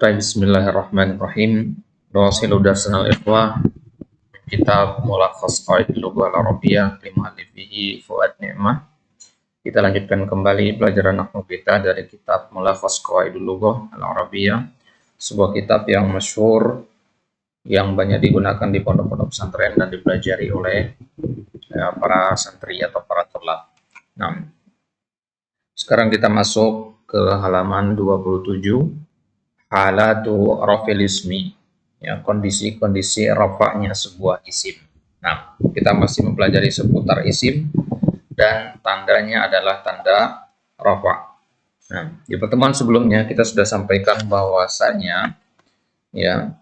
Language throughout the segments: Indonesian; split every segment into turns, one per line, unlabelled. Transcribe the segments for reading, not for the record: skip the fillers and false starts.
Bismillahirrahmanirrahim. Nuwasilu darsanal ikhwah kitab Mulakhas Qawaidul Lughah Al-Arabiyyah li mu'allifihi Fuad Ni'mah. Kita lanjutkan kembali pelajaran nahwu kita dari kitab Mulakhas Qawaidul Lughah Al-Arabiyyah, sebuah kitab yang masyhur yang banyak digunakan di pondok-pondok pesantren dan dipelajari oleh para santri atau para thalab. Nah, sekarang kita masuk ke halaman 27. Halatu rafil ismi, ya, kondisi-kondisi rafa'nya sebuah isim. Nah, kita masih mempelajari seputar isim dan tandanya adalah tanda rafa'. Nah, di pertemuan sebelumnya kita sudah sampaikan bahwasanya ya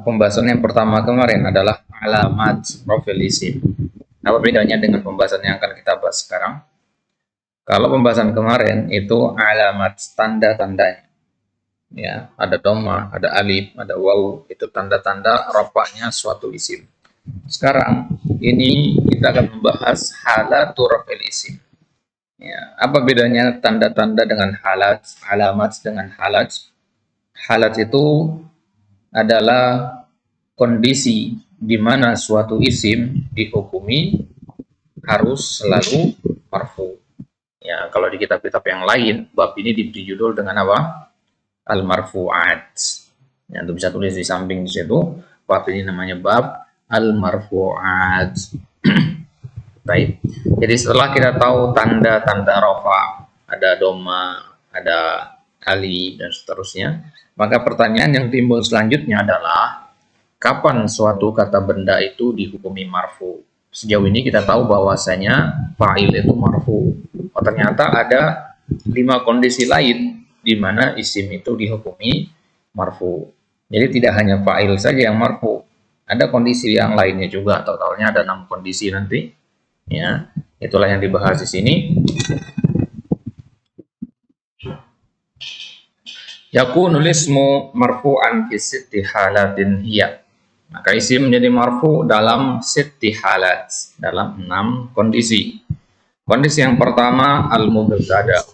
pembahasan yang pertama kemarin adalah alamat rafil isim. Apa bedanya dengan pembahasan yang akan kita bahas sekarang? Kalau pembahasan kemarin itu alamat, tanda-tandanya. Ya, ada dhamma, ada alif, ada waw, itu tanda-tanda rafa'nya suatu isim. Sekarang ini kita akan membahas halatu raf'il isim. Ya, apa bedanya tanda-tanda dengan halat, alamat dengan halat? Halat itu adalah kondisi di mana suatu isim dihukumi harus selalu marfu. Ya, kalau di kitab-kitab yang lain, bab ini diberi judul dengan apa? Al-marfu'at. Ya, Anda bisa tulis di samping di situ. Bab ini namanya bab al-marfu'at. Baik. Jadi setelah kita tahu tanda-tanda rafa, ada dhamma, ada alif dan seterusnya, maka pertanyaan yang timbul selanjutnya adalah kapan suatu kata benda itu dihukumi marfu? Sejauh ini kita tahu bahwasanya fa'il itu marfu. Oh, ternyata ada 5 kondisi lain di mana isim itu dihukumi marfu. Jadi tidak hanya fa'il saja yang marfu, ada kondisi yang lainnya juga. Totalnya ada 6 kondisi nanti. Ya, itulah yang dibahas di sini. Yakunul ismu marfu'an fi sitti halatin hiya. Maka isim menjadi marfu dalam sitti halat, dalam 6 kondisi. Kondisi yang pertama al-mubtada.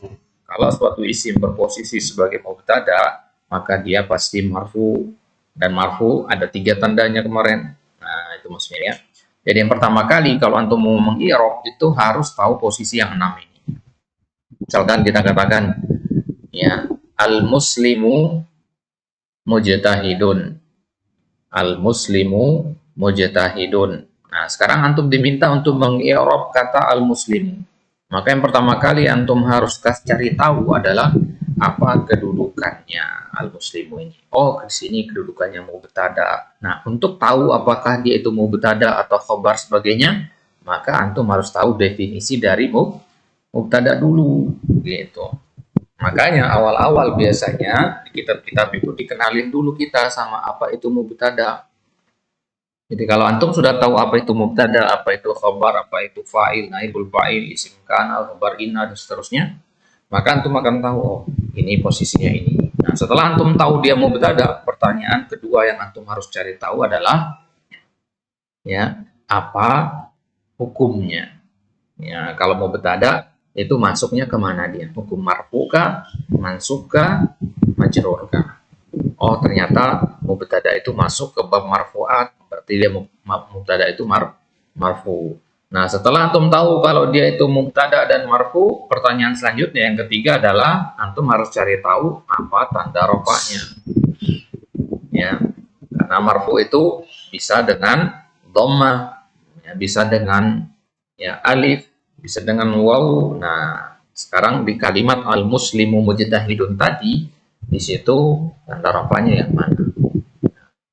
Kalau suatu isim berposisi sebagai mubtada, maka dia pasti marfu. Dan marfu ada 3 tandanya kemarin. Nah, itu maksudnya ya. Jadi yang pertama kali kalau antum mau meng-i'rab itu harus tahu posisi yang 6 ini. Misalkan kita katakan ya, al-muslimu mujtahidun. Al-muslimu mujtahidun. Nah, sekarang antum diminta untuk meng-i'rab kata al-muslimu. Maka yang pertama kali antum harus cari tahu adalah apa kedudukannya al-muslimu ini. Oh, ke sini kedudukannya mubtada. Nah, untuk tahu apakah dia itu mubtada atau khabar sebagainya, maka antum harus tahu definisi dari mubtada dulu, gitu. Makanya awal-awal biasanya di kitab-kitab itu dikenalin dulu kita sama apa itu mubtada. Jadi kalau antum sudah tahu apa itu mubtada, apa itu khabar, apa itu fa'il, naibul fa'il, isim kana, khabar inna dan seterusnya, maka antum akan tahu oh, ini posisinya ini. Nah, setelah antum tahu dia mubtada, pertanyaan kedua yang antum harus cari tahu adalah ya, apa hukumnya. Ya, kalau mubtada itu masuknya kemana dia? Hukum marfu kah, mansub kah, majrur kah? Oh, ternyata mubtada itu masuk ke bab marfu'at, berarti dia mubtada itu marfu. Nah, setelah antum tahu kalau dia itu mubtada dan marfu, pertanyaan selanjutnya yang ketiga adalah antum harus cari tahu apa tanda rafa'nya. Ya, karena marfu itu bisa dengan dhammah, ya, bisa dengan ya alif, bisa dengan waw. Nah, sekarang di kalimat al-muslimu mujtahidun tadi, di situ tanda rafa'nya yang mana?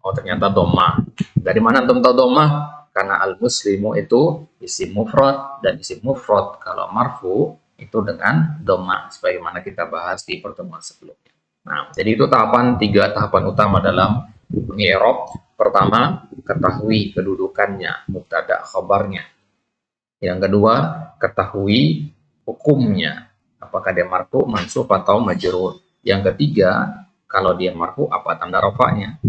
Oh, ternyata dhammah. Dari mana antum tahu dhammah? Karena al-muslimu itu isim mufrad, dan isim mufrad kalau marfu itu dengan dhammah sebagaimana kita bahas di pertemuan sebelumnya. Nah, jadi itu 3 tahapan utama dalam i'rab. Pertama, ketahui kedudukannya, mubtada khabarnya. Yang kedua, ketahui hukumnya, apakah dia marfu, mansub atau majrur. Yang ketiga, kalau dia marfu apa tanda rafa'nya?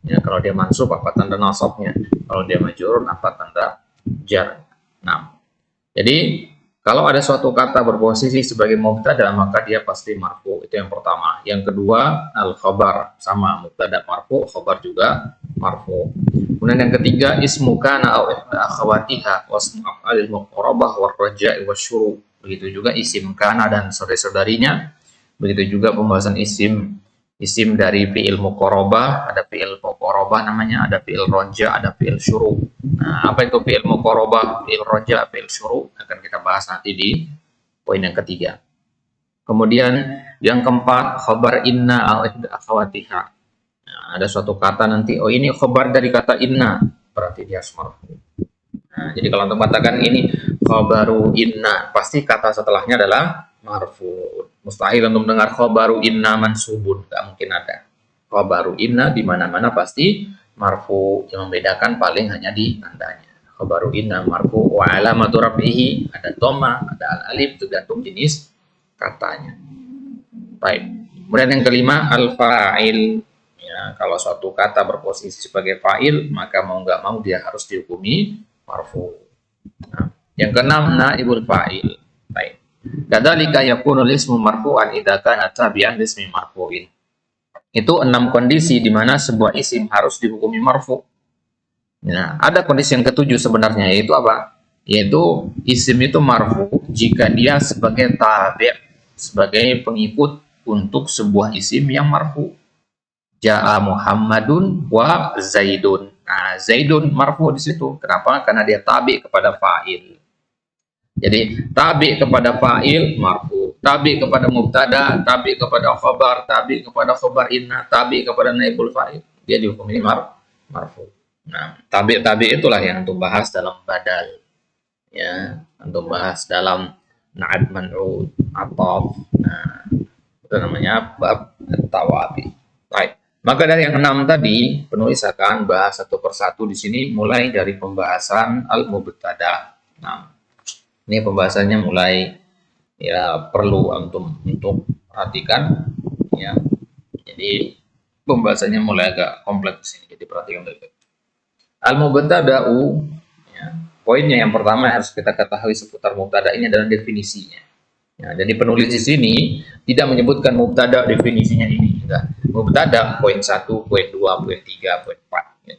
Ya, kalau dia mansub apa tanda nasabnya? Kalau dia majrur apa tanda jar? Nah, jadi Kalau ada suatu kata berposisi sebagai mubtada, maka dia pasti marfu. Itu yang pertama. Yang kedua, al-khabar. Sama, mubtada marfu, khabar juga marfu. Kemudian yang ketiga, ismu kana au akhawatiha wasmu af'alil muqarabah war raja'i wasyuru. Begitu juga isim kana dan saudari-saudarinya. Begitu juga pembahasan isim dari fi'il muqarabah, ada fi'il muqarabah namanya, ada fi'il roja, ada fi'il syuru. Nah, apa itu fi'il muqarabah, fi'il roja, fi'il syuru akan kita bahas nanti di poin yang ketiga. Kemudian yang keempat, khabar inna au akhawatiha. Nah, ada suatu kata nanti, oh ini khabar dari kata inna, berarti dia marfu. Nah, jadi kalau untuk katakan ini khabaru inna, pasti kata setelahnya adalah marfu. Mustahil untuk mendengar khabaru inna mansubun, nggak mungkin ada. Khabaru inna di mana-mana pasti marfu, yang membedakan paling hanya di tandanya. Khabaru inna marfu wa alamatu rafihi, ada dhamma, ada al-alif, tergantung jenis katanya. Baik. Kemudian yang kelima, al-fa'il. Ya, kalau suatu kata berposisi sebagai fa'il, maka mau nggak mau dia harus dihukumi marfu. Nah, yang keenam, naibul fa'il. Baik. Kadzalika yakunu ismu marfu'an idza kana tabi'an lismi marfu'in. Itu 6 kondisi di mana sebuah isim harus dihukumi marfu. Nah, ada kondisi yang ketujuh sebenarnya, yaitu apa? Yaitu isim itu marfu jika dia sebagai tabi', sebagai pengikut untuk sebuah isim yang marfu. Ja'a Muhammadun wa Zaidun. Nah, Zaidun marfu di situ. Kenapa? Karena dia tabi kepada fa'il. Jadi tabi kepada fa'il marfu, tabi kepada mubtada, tabi kepada khabar, tabi kepada khabar inna, tabi kepada naibul fa'il, dia dihukumi marfu. Nah, tabi itulah yang untuk bahas dalam badal, ya, untuk bahas dalam na'ad man'ud, ataf. Nah, itu namanya bab tawabi. Baik. Maka dari yang 6 tadi, penulis akan bahas satu persatu di sini, mulai dari pembahasan al-mubtada. Nah, ini pembahasannya mulai ya perlu untuk perhatikan, ya. Jadi pembahasannya mulai agak kompleks ini, jadi perhatikan baik-baik. Al-mubtada'u, ya. Poinnya yang pertama harus kita ketahui seputar mubtada ini adalah definisinya. Ya, jadi penulis di sini tidak menyebutkan mubtada definisinya ini. Enggak. Mubtada poin 1, poin 2, poin 3, poin 4. Ya.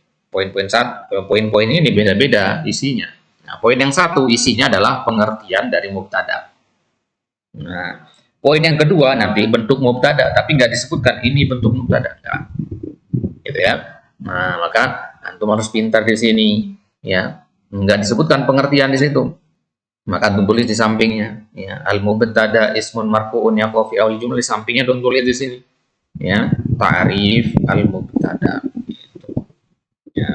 Poin-poin ini beda-beda isinya. Nah, poin yang satu isinya adalah pengertian dari mubtada. Nah, poin yang kedua nanti bentuk mubtada, tapi nggak disebutkan ini bentuk mubtada, enggak. Gitu ya. Nah, maka antum harus pintar di sini, ya. Nggak disebutkan pengertian di situ. Maka antum tulis di sampingnya, ya. Al-mubtada ismun marfu'un yaqau fi awal jumlah, di sampingnya antum tulis di sini. Ya, ta'rif al-mubtada. Gitu. Ya,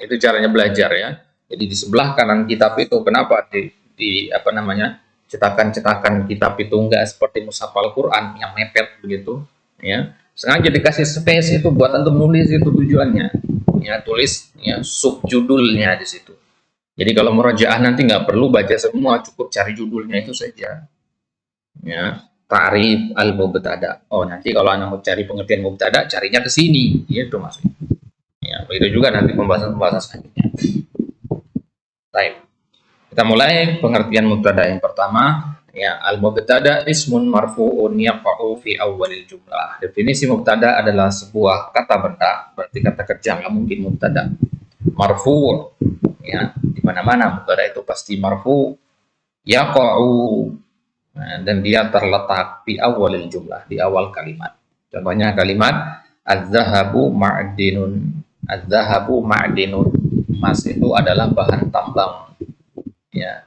itu caranya belajar ya. Jadi di sebelah kanan kitab itu kenapa di apa namanya cetakan kitab itu enggak seperti mushaf Al-Quran yang mepet begitu, ya. Sengaja dikasih space itu buat antum nulis, itu tujuannya. Ya, tulis ya subjudulnya di situ. Jadi kalau murajaah nanti nggak perlu baca semua, cukup cari judulnya itu saja. Ya, ta'rif al-mubtada. Oh, nanti kalau anda mau cari pengertian mubtada, carinya ke sini, gitu maksudnya. Ya, begitu juga nanti pembahasan selanjutnya. Baik. Kita mulai pengertian mubtada yang pertama, ya, al-mubtada ismun marfu'un yaqa'u fi awwalil jumlah. Definisi mubtada adalah sebuah kata benda, berarti kata kerja, nggak mungkin mubtada. Marfu', ya, di mana-mana mubtada itu pasti marfu', yaqa'u, nah, dan dia terletak di awalil jumlah, di awal kalimat. Contohnya kalimat az-zahabu ma'dinun. Az-zahabu ma'dinun. Emas itu adalah bahan tambang. Ya.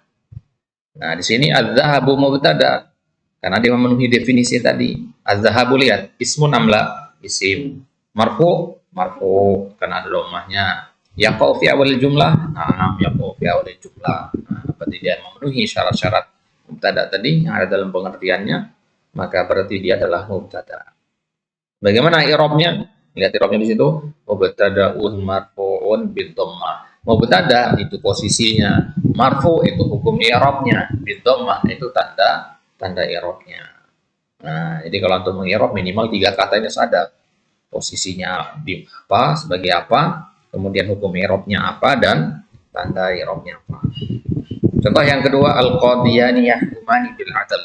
Nah, di sini az-zahabu mubtada karena dia memenuhi definisi tadi. Az-zahabu, lihat, ismun amla, isim. Marfu karena ada dhammahnya. Yaqau fi awal jumlah. Nah, yaqau fi awal jumlah. Nah, berarti dia memenuhi syarat-syarat mubtada tadi yang ada dalam pengertiannya, maka berarti dia adalah mubtada. Bagaimana i'rabnya? Lihat i'rabnya di situ. Mubtada'un marfu'un bid-dhammah. Mubtada itu posisinya, marfu itu hukum i'rabnya, bid-dhammah itu tanda i'rabnya. Nah, jadi kalau untuk mengi'rab minimal 3 kata ini sadar. Posisinya di apa, sebagai apa, kemudian hukum i'rabnya apa, dan tanda i'rabnya apa. Contoh yang kedua, al-qadiyani yahkumani bil adl.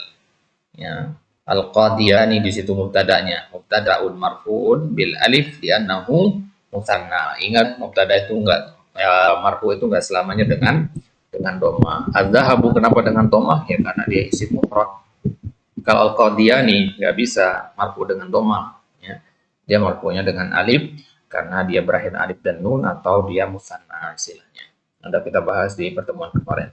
Ya, al-qadiyani di situ mubtada'nya, mubtada'un marfu'un bil alif li'annahu musanna. Ingat mubtada itu enggak marfu itu enggak selamanya dengan dhamma. Az-zahabu kenapa dengan dhamma? Ya karena dia isim mufrad. Kalau al-qadiyani enggak bisa marfu dengan dhamma, ya. Dia marfu'nya dengan alif karena dia berakhir alif dan nun atau dia musanna istilahnya. Ada kita bahas di pertemuan kemarin.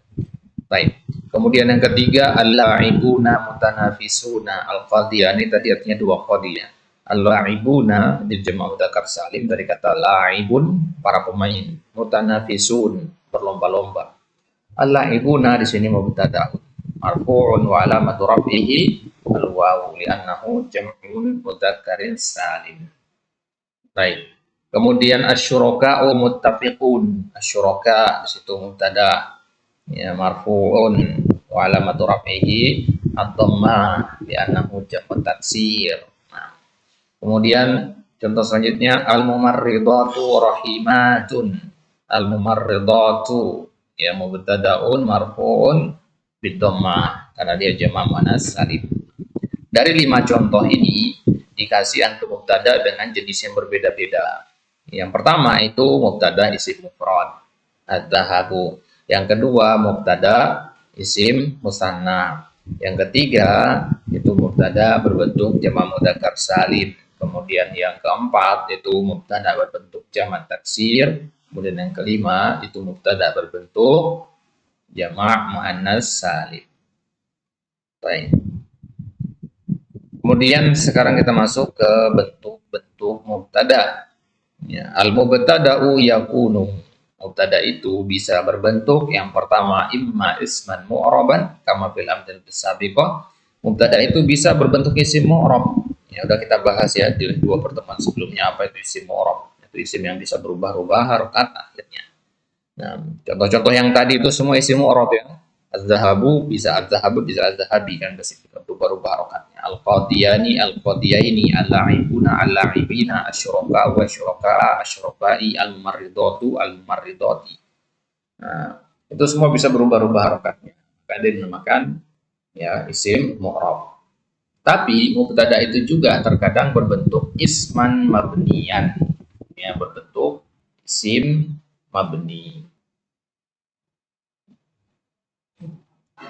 Baik. Kemudian yang ketiga, al-la'ibuna mutanafisuna. Al-qadiyah ini tadi artinya dua qadiyah. Al-la'ibuna di jamak mudzakkar salim dari kata la'ibun, para pemain. Mutanafisun, berlomba-lomba. Al-la'ibuna di sini mubtada'un marfu'un wa alamatu raf'ihi al-wawu li'annahu jam'un mudzakkarin salim. Baik. Kemudian asyuraka'u muttafiqun. Asyuraka di situ mubtada, ya marfu'un wa alamatu raf'ihi ad-dhammah li'annahu jam'u taksir. Nah, kemudian contoh selanjutnya al-mumarridatu rahimatun. Al-mumarridatu ya mubtada'un marfu'un bid-dhammah karena dia jamak muannas salim. Dari 5 contoh ini dikasih antum mubtada dengan jenis yang berbeda-beda. Yang pertama itu mubtada isim mufrad, adz-dzahabu. Yang kedua mubtada isim musanna. Yang ketiga itu mubtada berbentuk jamak mudzakkar salim. Kemudian yang keempat itu mubtada berbentuk jamak taksir. Kemudian yang kelima itu mubtada berbentuk jamak muannas salim. Baik. Kemudian sekarang kita masuk ke bentuk-bentuk mubtada. Ya, al-mubtada'u yakunu. Mubtada itu bisa berbentuk yang pertama imma isman mu'raban kama fil amthil sabiqah. Mubtada itu bisa berbentuk isim mu'rab. Ya udah kita bahas ya di 2 pertemuan sebelumnya apa itu isim mu'rab. Itu isim yang bisa berubah-ubah harokat akhirnya. Nah, contoh-contoh yang tadi itu semua isim mu'rab ya. Az-zahabu bisa az-zahabu bisa az-zahabi kan berubah-ubah harokatnya. Al-qadiyani al-qadiyaini al-la'ibuna al-la'ibina asyuraka wa syuraka asyurakai al-mumarridatu al-mumarridati. Nah, itu semua bisa berubah-ubah harokatnya. Maka dinamakan ya isim mu'rab. Tapi mubtada itu juga terkadang berbentuk isman mabniyan. Ya, berbentuk isim mabni.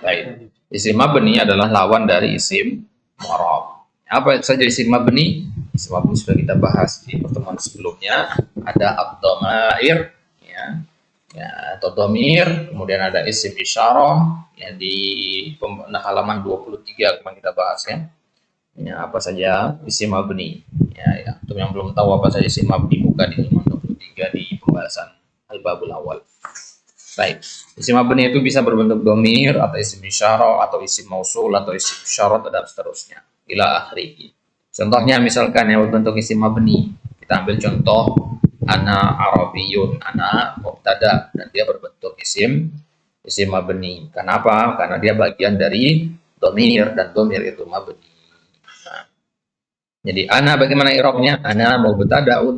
Baik. Isim mabni adalah lawan dari isim mu'rab. Apa saja isim mabni? Isim mabni sudah kita bahas di pertemuan sebelumnya. Ada ad-dhamair ya, atau dhamir, kemudian ada isim isyarah ya di halaman 23 kemarin kita bahas ya. Ya, apa saja isim mabni. Ya, untuk yang belum tahu apa saja isim mabni buka di halaman 23 di pembahasan al-babul awal. Baik, isim mabni itu bisa berbentuk dhamir atau isim isyarah atau isim mausul atau isim isyarat dan seterusnya ila akhirih. Contohnya misalkan yang berbentuk isim mabni, kita ambil contoh ana arabiyun, ana mubtada dan dia berbentuk isim mabni. Kenapa? Karena dia bagian dari dhamir dan dhamir itu mabni. Nah, jadi ana bagaimana i'rabnya? Ana mubtadaun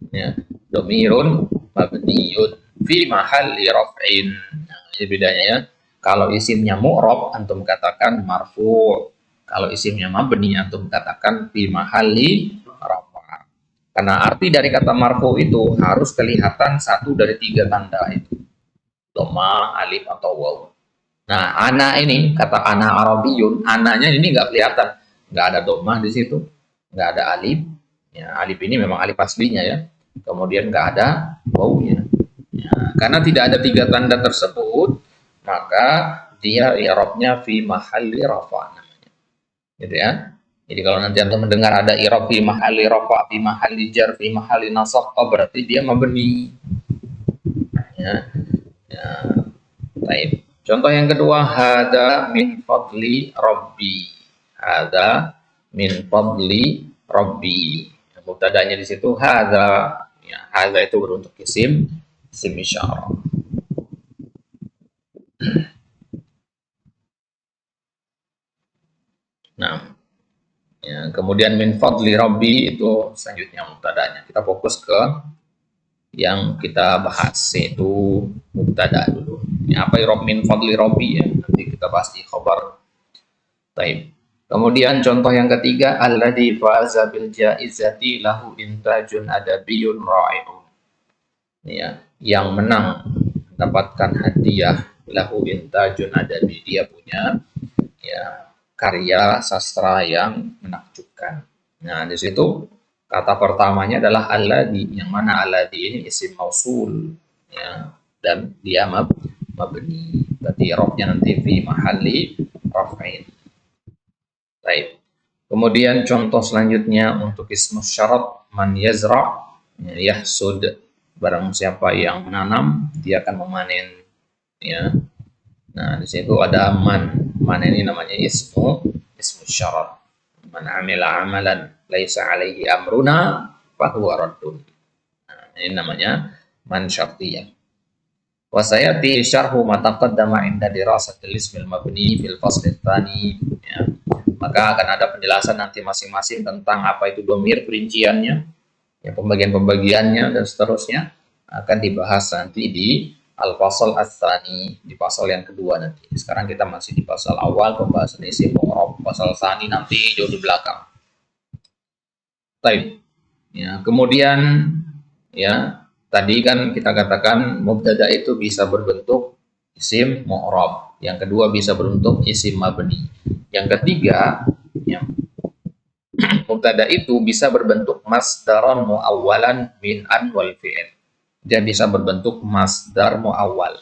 ya, dhamirun mabniyun fi mahalli raf'in. Nah, ini bedanya ya. Kalau isimnya mu'rab antum katakan marfu'. Kalau isimnya mabni antum katakan fi mahalli rafa'. Karena arti dari kata marfu' itu harus kelihatan satu dari 3 tanda itu. Dhamma, alif atau waw. Nah, ana ini kata ana arabiyun, ananya ini enggak kelihatan. Enggak ada dhammah di situ. Enggak ada alif. Ya, alif ini memang alif aslinya ya. Kemudian enggak ada wawnya. Ya, karena tidak ada 3 tanda tersebut, maka dia i'rabnya fi mahalli rafa' namanya. Gitu ya. Jadi kalau nanti antum mendengar ada i'rab fi mahalli rafa', fi mahalli jar, fi mahalli nasab, oh berarti dia mabni. Ya. Ya. Baik. Contoh yang kedua, hada min fadli rabbi. Hada min fadli rabbi. Mubtada'nya di situ hada. Ya, hada itu berbentuk isim isyarah. Nah, ya, kemudian min fadli rabbi itu selanjutnya mubtada'nya. Kita fokus ke yang kita bahas yaitu mubtada dulu. Ya, apa irob min fadli robbi ya, nanti kita bahas di khabar. Taib. Kemudian contoh yang ketiga, alladzi faza bil jaizati lahu intajun adabiyyun ra'i'un. Ya, yang menang mendapatkan hadiah lahu intajun adabi, dia punya ya karya sastra yang menakjubkan. Nah, di situ kata pertamanya adalah alladzi, yang mana alladzi ini isim mausul ya, dan dia mabni. Berarti robnya nanti fi mahalli raf'in. Baik. Kemudian contoh selanjutnya untuk ismu syarat, man yazra yahsud, barang siapa yang menanam dia akan memanen ya. Nah, di situ ada man. Man ini namanya ismu syarat. Man amila amalan laisa alaihi amruna fahuwa raddun. Nah, ini namanya man syartiyah. Wa sayati syarhu ma taqaddama inda dirasatil ismil mabni fil fasl tsani ya. Maka akan ada penjelasan nanti masing-masing tentang apa itu dhamir, perinciannya, ya, pembagian-pembagiannya dan seterusnya akan dibahas nanti di al-fasal ats-tsani, di pasal yang kedua nanti. Sekarang kita masih di pasal awal pembahasan isim mu'rab, pasal tsani nanti jauh di belakang. Baik. Ya, kemudian ya tadi kan kita katakan mubtada itu bisa berbentuk isim mu'rab, yang kedua bisa berbentuk isim mabni. Yang ketiga, ya, mubtada itu bisa berbentuk masdaran muawwalan min an wal fi'il. Dia bisa berbentuk masdar muawwal.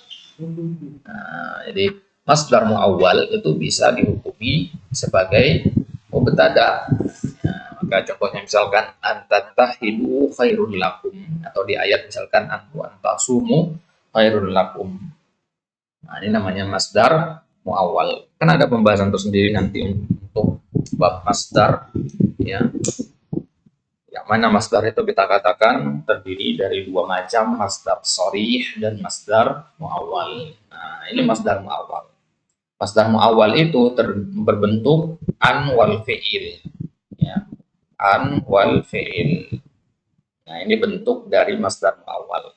Nah, jadi masdar muawwal itu bisa dihukumi sebagai mubtada. Nah, maka contohnya misalkan antattahidu khairul lakum, atau di ayat misalkan antu antasumu khairul lakum. Nah, ini namanya masdar muawwal. Kan ada pembahasan tersendiri nanti untuk bab masdar ya. Yang mana masdar itu kita katakan terdiri dari dua macam, masdar sharih dan masdar muawwal. Nah, ini masdar muawwal. Masdar muawwal itu berbentuk an wal fi'il ya. An wal fi'il. Nah, ini bentuk dari masdar muawwal.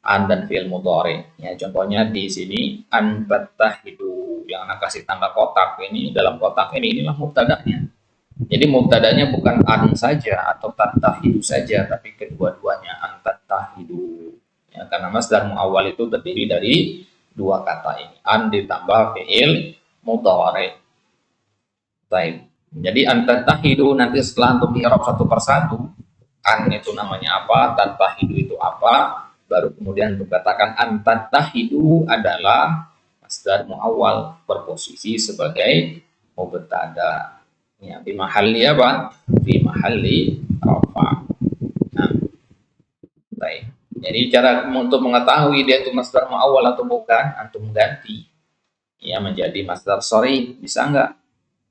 An dan fi'il mudhari. Ya, contohnya di sini an tattahidu, yang anak kasih tanda kotak ini, dalam kotak ini inilah mubtadanya. Jadi mubtadanya bukan an saja atau tattahidu saja, tapi kedua-duanya an tattahidu. Ya, karena masdar muawwal itu terdiri dari dua kata ini, an ditambah fi'il mudhari. Baik. Jadi an tattahidu nanti setelah untuk di-i'rab satu persatu, an itu namanya apa, tattahidu itu apa, baru kemudian dikatakan an tattahidu adalah masdar muawwal berposisi sebagai mubtada. Ya, di mahalli apa? Di mahalli rafa. Nah, baik. Jadi cara untuk mengetahui dia itu masdar muawwal atau bukan, antum ganti ya menjadi masdar sharih, bisa enggak?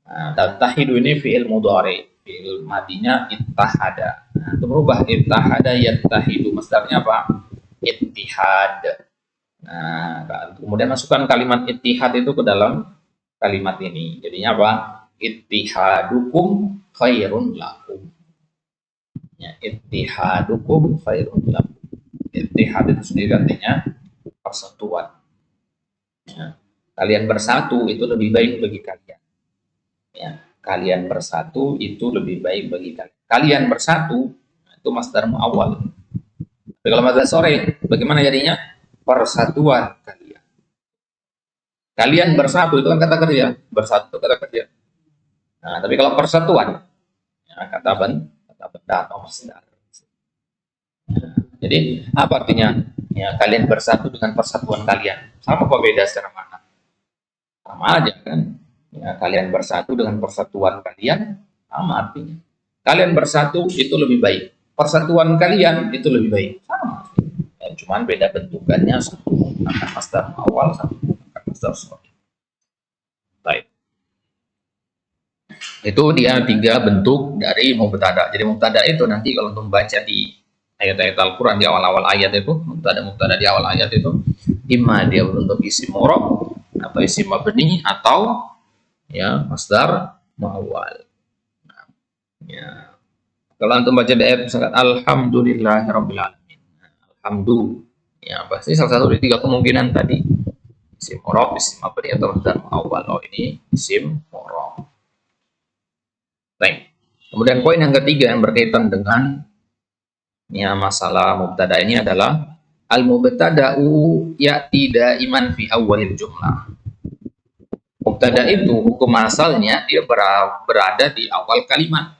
Nah, tattahidu ini fi'il mudhari, fi'il madinya ittahada. Nah, itu berubah ittahada yattahidu, masdarnya apa? Ittihad. Nah, kemudian masukkan kalimat ittihad itu ke dalam kalimat ini. Jadinya apa? Ittihadukum khairun lakum. Ya, ittihadukum khairun lakum. Ittihad itu sendiri artinya persatuan. Ya, kalian bersatu itu lebih baik bagi kalian. Ya, kalian bersatu itu lebih baik bagi kalian. Kalian bersatu itu masdar muawwal. Tapi kalau masdar sore, bagaimana jadinya? Persatuan kalian. Kalian bersatu itu kan kata kerja, bersatu itu kata kerja. Nah, tapi kalau persatuan, ya, kata benda atau masdar. Nah, jadi apa artinya? Ya, kalian bersatu dengan persatuan kalian. Sama apa beda secara makna? Sama aja kan? Ya, kalian bersatu dengan persatuan kalian, sama artinya. Kalian bersatu itu lebih baik. Persatuan kalian itu lebih baik. Sama. Ya, cuman beda bentukannya, satu menggunakan masdar awal, satu menggunakan masdar sharih. Baik. Itu dia tiga bentuk dari mubtada. Jadi mubtada itu nanti kalau membaca di ayat-ayat Al-Quran di awal-awal ayat itu, mubtada di awal ayat itu, imma dia berbentuk isim mu'rab atau isim mabni atau ya masdar muawwal. Nah, ya. Kalau antum baca di ayat misalkan alhamdulillahirabbil alamin. Alhamdulillah. Ya, pasti salah satu dari tiga kemungkinan tadi. Isim mu'rab, isim mabni atau mubtada awal. Oh, ini isim mu'rab. Baik. Kemudian poin yang ketiga yang berkaitan dengan ya, masalah mubtada ini adalah al-mubtada'u ya'ti daiman fi awalil jumlah. Mubtada itu hukum asalnya dia berada di awal kalimat.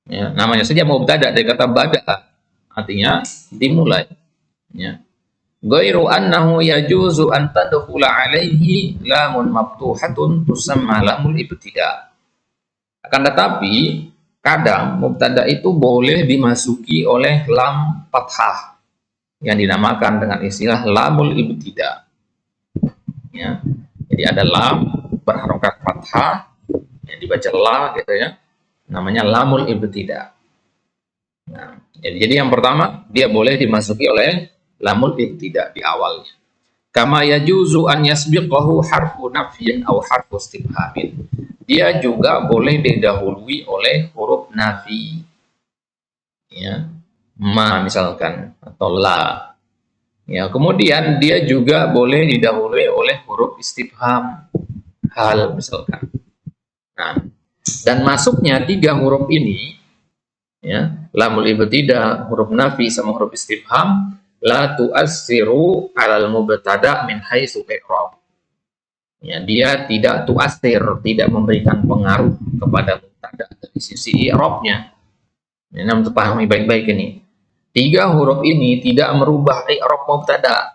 Ya, namanya saja mubtada dari kata bada, artinya dimulai. Ya. Ghairu annahu yajuzu an tadkhula alaihi lamun maftuhatun tusamma lamul ibtida. Akan tetapi kadang mubtada itu boleh dimasuki oleh lam fathah yang dinamakan dengan istilah lamul ibtida. Ya. Jadi ada lam berharokat fathah yang dibaca la gitu ya. Namanya lamul ibtida. Nah, jadi yang pertama dia boleh dimasuki oleh lamul ibtida di awalnya. Kama yajuzu an yasbiqahu harfu nafyin aw harfu istifhamin. Dia juga boleh didahului oleh huruf nafi. Ya. Ma misalkan atau la. Ya, kemudian dia juga boleh didahului oleh huruf istifham, hal misalkan. Nah, dan masuknya tiga huruf ini, ya, lamul ibtida, huruf nafi sama huruf istifham, la tu'assiru 'alal mubtada min haitsu i'rab. Ya, dia tidak tu'assir, tidak memberikan pengaruh kepada mubtada dari sisi i'rabnya. Ini harus pahami baik-baik ini. Tiga huruf ini tidak merubah i'rab mubtada.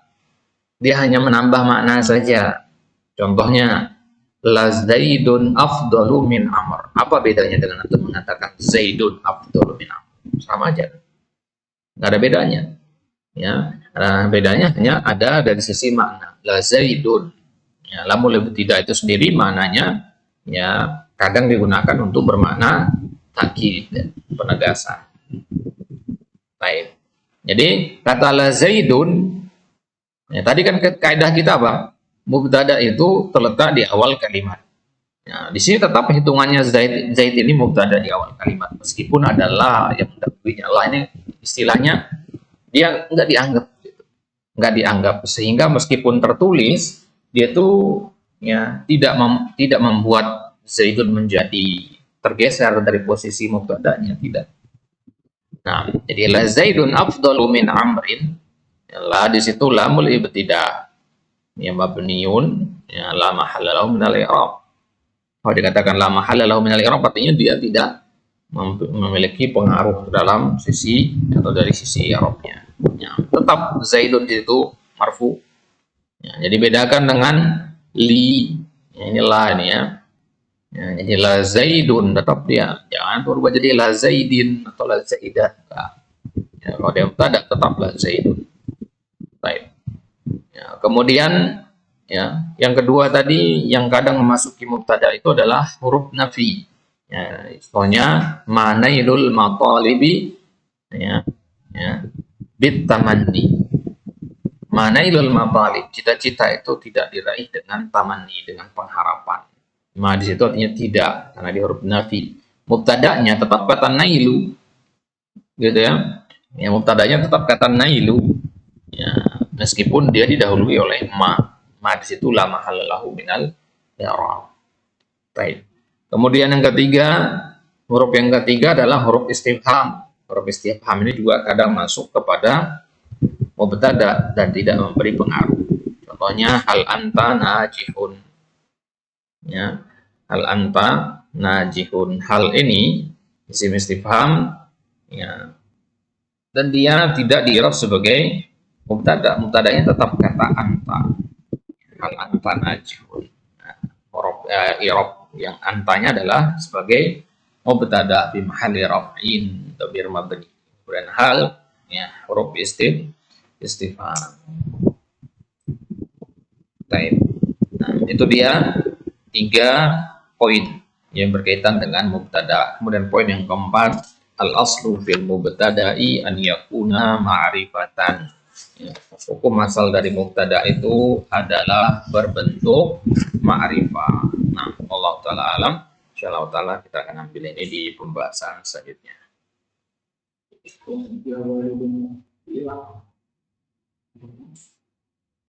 Dia hanya menambah makna saja. Contohnya, la Zaidun afdalu min Amr. Apa bedanya dengan antum mengatakan Zaidun afdalu min Amr? Sama aja. Nggak ada bedanya. Ya, bedanya hanya ada dari sisi makna. La Zaidun. Ya, lamul ibtida itu sendiri maknanya ya kadang digunakan untuk bermakna takkid, penegasan. Baik. Jadi kata la Zaidun, ya, tadi kan kaidah kita apa? Mubtada itu terletak di awal kalimat. Ya, di sini tetap hitungannya Zaid ini mubtada di awal kalimat, meskipun ada la yang mendahulunya. La ini istilahnya dia nggak dianggap, gitu. Nggak dianggap, sehingga meskipun tertulis dia tuh ya tidak membuat Zaidun menjadi tergeser dari posisi mubtadanya, tidak. Nah, jadi la Zaidun afdalu min Amrin. Ya, la di situ lamul ibtida. Ya mabniun ya la mahalla lahu minal i'rab. Kalau dikatakan la mahalla lahu minal i'rab artinya dia tidak memiliki pengaruh dalam sisi atau dari sisi i'rabnya. Ya, tetap Zaidun itu marfu. Ya, jadi bedakan dengan li. Ya, ini la ini ya. Ya, jadi la Zaidun tetap dia. Jangan berubah jadi la Zaidin atau la Zaidah. Ya, kalau dia mubtada tetap la Zaidun. Baik. Ya, kemudian ya, yang kedua tadi yang kadang memasuki mubtada itu adalah huruf nafi. Ya, contohnya manailul matalibi ya, ya bit tamanni. Manailul matalib, cita-cita itu tidak diraih dengan tamanni, dengan pengharapan. Ma di situ artinya tidak karena di huruf nafi. Mubtadanya tetap kata nailu. Gitu ya. Ya mubtadanya tetap kata nailu. Ya, meskipun dia didahului oleh ma. Ma di situ la mahallahu minal i'rab. Baik. Kemudian yang ketiga, huruf yang ketiga adalah huruf istifham. Huruf istifham ini juga kadang masuk kepada mubtada dan tidak memberi pengaruh. Contohnya hal anta najihun. Ya, hal anta najihun. Hal ini isim istifham ya. Dan dia tidak diirab sebagai mubtada. Mubtadanya tetap kata anta. Hal anta najihun. Nah, huruf i'rab yang antanya adalah sebagai mubtada fi mahalli raf'in dhamir mabni. Kemudian hal ya huruf istifham. Baik. Nah, itu dia 3 poin yang berkaitan dengan mubtada. Kemudian poin yang keempat, al-aslu fil mubtada'i an yakuna ma'rifatan. Ya, hukum asal dari mubtada itu adalah berbentuk ma'rifah. Nah, Allah taala alam. Insyaallah taala kita akan ambil ini di pembahasan selanjutnya.